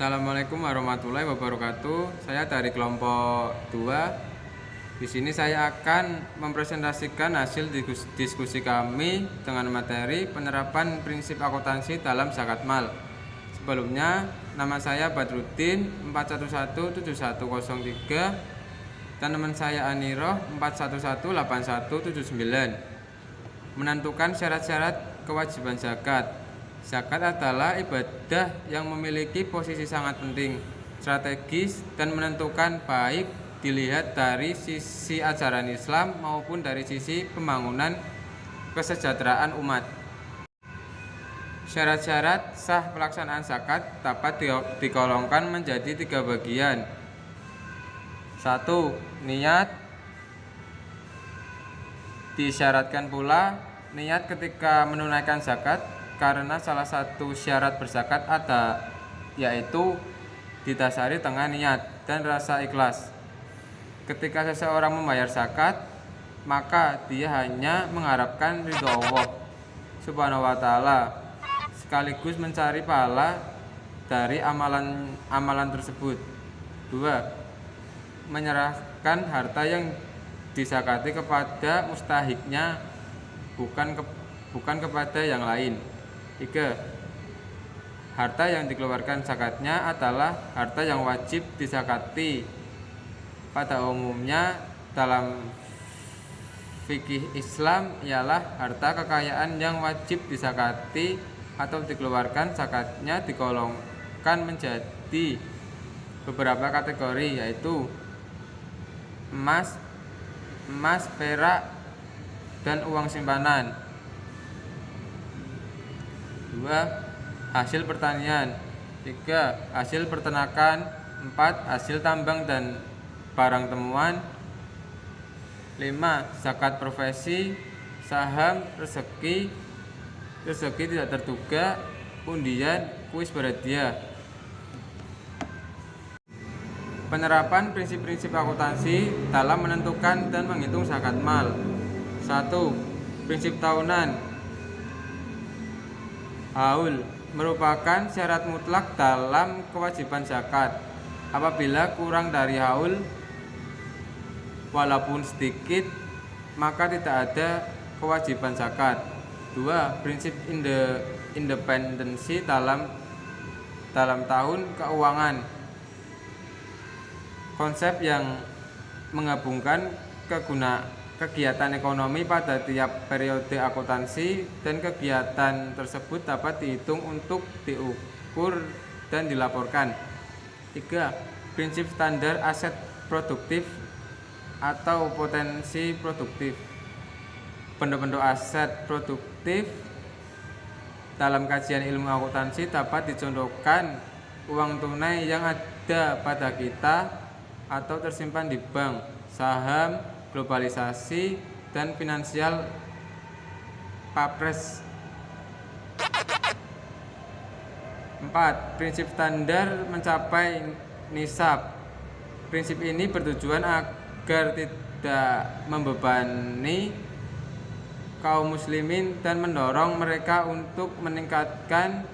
Assalamualaikum warahmatullahi wabarakatuh. Saya dari kelompok 2. Di sini saya akan mempresentasikan hasil diskusi kami dengan materi penerapan prinsip akuntansi dalam zakat mal. Sebelumnya, nama saya Badruddin 4117103 dan teman saya Aniroh 4118179. Menentukan syarat-syarat kewajiban zakat. Zakat adalah ibadah yang memiliki posisi sangat penting, strategis, dan menentukan, baik dilihat dari sisi ajaran Islam maupun dari sisi pembangunan kesejahteraan umat. Syarat-syarat sah pelaksanaan zakat dapat digolongkan menjadi 3 bagian. 1. Niat. Disyaratkan pula niat ketika menunaikan zakat, karena salah satu syarat berzakat yaitu didasari dengan niat dan rasa ikhlas. Ketika seseorang membayar zakat, maka dia hanya mengharapkan ridho Allah Subhanahu wa ta'ala, sekaligus mencari pahala dari amalan tersebut. 2. Menyerahkan harta yang dizakati kepada mustahiknya, bukan kepada yang lain. 3. Harta yang dikeluarkan zakatnya adalah harta yang wajib dizakati. Pada umumnya dalam fikih Islam ialah harta kekayaan yang wajib dizakati atau dikeluarkan zakatnya digolongkan menjadi beberapa kategori, yaitu emas, perak, dan uang simpanan. 2. Hasil pertanian. 3. Hasil peternakan. 4. Hasil tambang dan barang temuan. 5. Zakat profesi, saham, rezeki tidak terduga, undian, kuis berhadiah. Penerapan prinsip-prinsip akuntansi dalam menentukan dan menghitung zakat mal. 1. Prinsip tahunan. Haul merupakan syarat mutlak dalam kewajiban zakat. Apabila kurang dari haul walaupun sedikit, maka tidak ada kewajiban zakat. 2. Prinsip independensi dalam tahun keuangan. Konsep yang menggabungkan kegiatan ekonomi pada tiap periode akuntansi, dan kegiatan tersebut dapat dihitung untuk diukur dan dilaporkan. 3. Prinsip standar aset produktif atau potensi produktif. Bentuk-bentuk aset produktif dalam kajian ilmu akuntansi dapat dicontohkan uang tunai yang ada pada kita atau tersimpan di bank, saham, globalisasi, dan finansial papres. 4. Prinsip standar mencapai nisab. Prinsip ini bertujuan agar tidak membebani kaum muslimin dan mendorong mereka untuk meningkatkan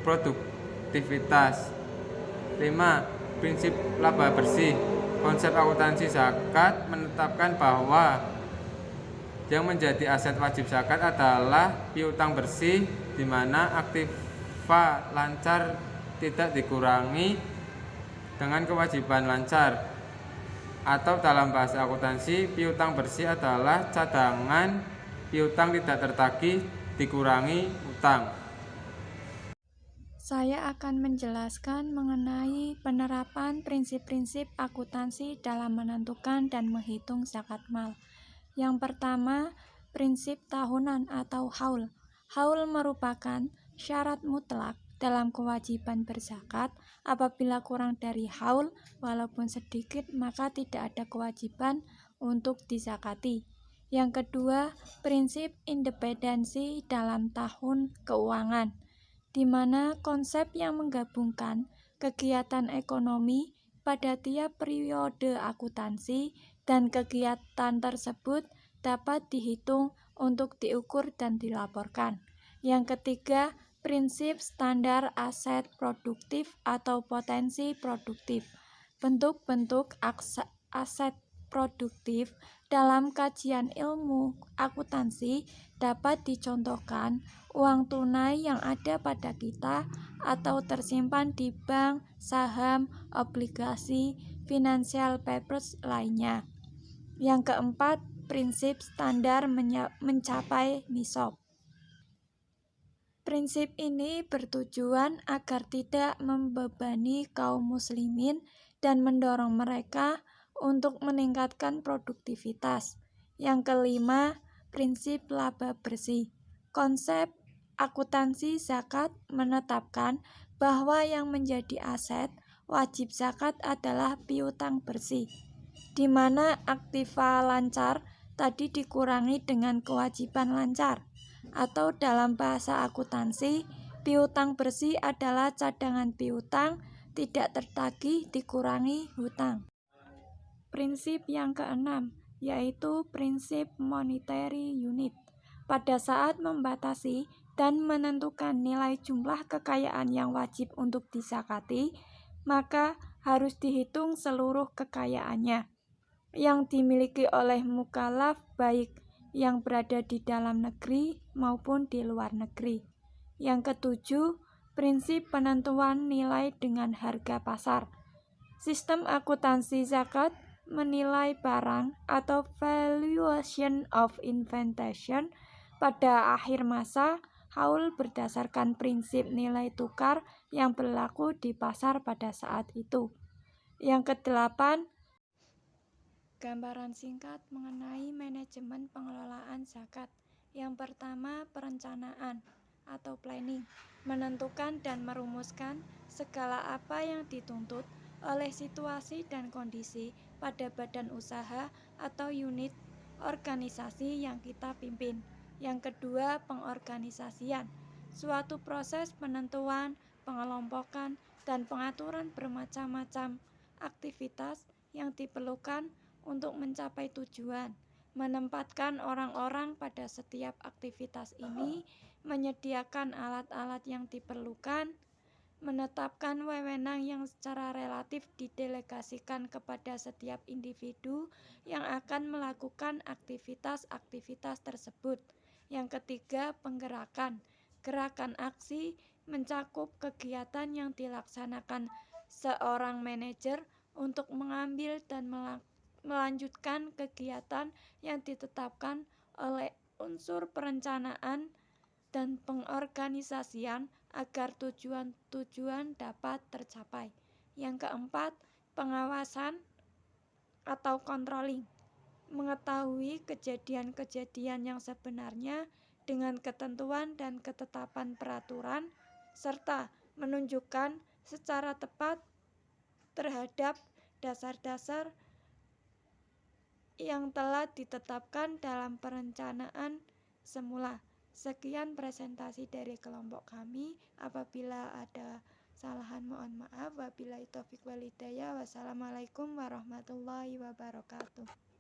produktivitas. 5. Prinsip laba bersih. Konsep akuntansi zakat menetapkan bahwa yang menjadi aset wajib zakat adalah piutang bersih, di mana aktiva lancar tidak dikurangi dengan kewajiban lancar. Atau dalam bahasa akuntansi, piutang bersih adalah cadangan piutang tidak tertagih dikurangi utang. Saya akan menjelaskan mengenai penerapan prinsip-prinsip akuntansi dalam menentukan dan menghitung zakat mal. Yang pertama, prinsip tahunan atau haul. Haul merupakan syarat mutlak dalam kewajiban berzakat. Apabila kurang dari haul walaupun sedikit, maka tidak ada kewajiban untuk dizakati. Yang kedua, prinsip independensi dalam tahun keuangan, di mana konsep yang menggabungkan kegiatan ekonomi pada tiap periode akuntansi, dan kegiatan tersebut dapat dihitung untuk diukur dan dilaporkan. Yang ketiga, Prinsip standar aset produktif atau potensi produktif. Bentuk-bentuk aset produktif dalam kajian ilmu akuntansi dapat dicontohkan uang tunai yang ada pada kita atau tersimpan di bank, saham, obligasi, financial papers lainnya. Yang keempat, prinsip standar mencapai nisab. Prinsip ini bertujuan agar tidak membebani kaum muslimin dan mendorong mereka untuk meningkatkan produktivitas. Yang kelima, prinsip laba bersih. Konsep akuntansi zakat menetapkan bahwa yang menjadi aset wajib zakat adalah piutang bersih, di mana aktiva lancar tadi dikurangi dengan kewajiban lancar. Atau dalam bahasa akuntansi, piutang bersih adalah cadangan piutang tidak tertagih dikurangi hutang. Prinsip yang keenam, yaitu prinsip monetary unit. Pada saat membatasi dan menentukan nilai jumlah kekayaan yang wajib untuk disakati, maka harus dihitung seluruh kekayaannya yang dimiliki oleh mukallaf, baik yang berada di dalam negeri maupun di luar negeri. Yang ketujuh, prinsip penentuan nilai dengan harga pasar. Sistem akuntansi zakat menilai barang atau valuation of inventation pada akhir masa haul berdasarkan prinsip nilai tukar yang berlaku di pasar pada saat itu. Yang kedelapan, gambaran singkat mengenai manajemen pengelolaan zakat. Yang pertama, perencanaan atau planning, menentukan dan merumuskan segala apa yang dituntut oleh situasi dan kondisi pada badan usaha atau unit organisasi yang kita pimpin. Yang kedua, pengorganisasian, suatu proses penentuan, pengelompokan, dan pengaturan bermacam-macam aktivitas yang diperlukan untuk mencapai tujuan, menempatkan orang-orang pada setiap aktivitas ini, menyediakan alat-alat yang diperlukan, menetapkan wewenang yang secara relatif didelegasikan kepada setiap individu yang akan melakukan aktivitas-aktivitas tersebut. Yang ketiga, penggerakan. Gerakan aksi mencakup kegiatan yang dilaksanakan seorang manajer untuk mengambil dan melanjutkan kegiatan yang ditetapkan oleh unsur perencanaan dan pengorganisasian agar tujuan-tujuan dapat tercapai. Yang keempat, pengawasan atau controlling, mengetahui kejadian-kejadian yang sebenarnya dengan ketentuan dan ketetapan peraturan, serta menunjukkan secara tepat terhadap dasar-dasar yang telah ditetapkan dalam perencanaan semula. Sekian presentasi dari kelompok kami. Apabila ada kesalahan mohon maaf. Wabillahi taufiq wal hidayah. Wassalamualaikum warahmatullahi wabarakatuh.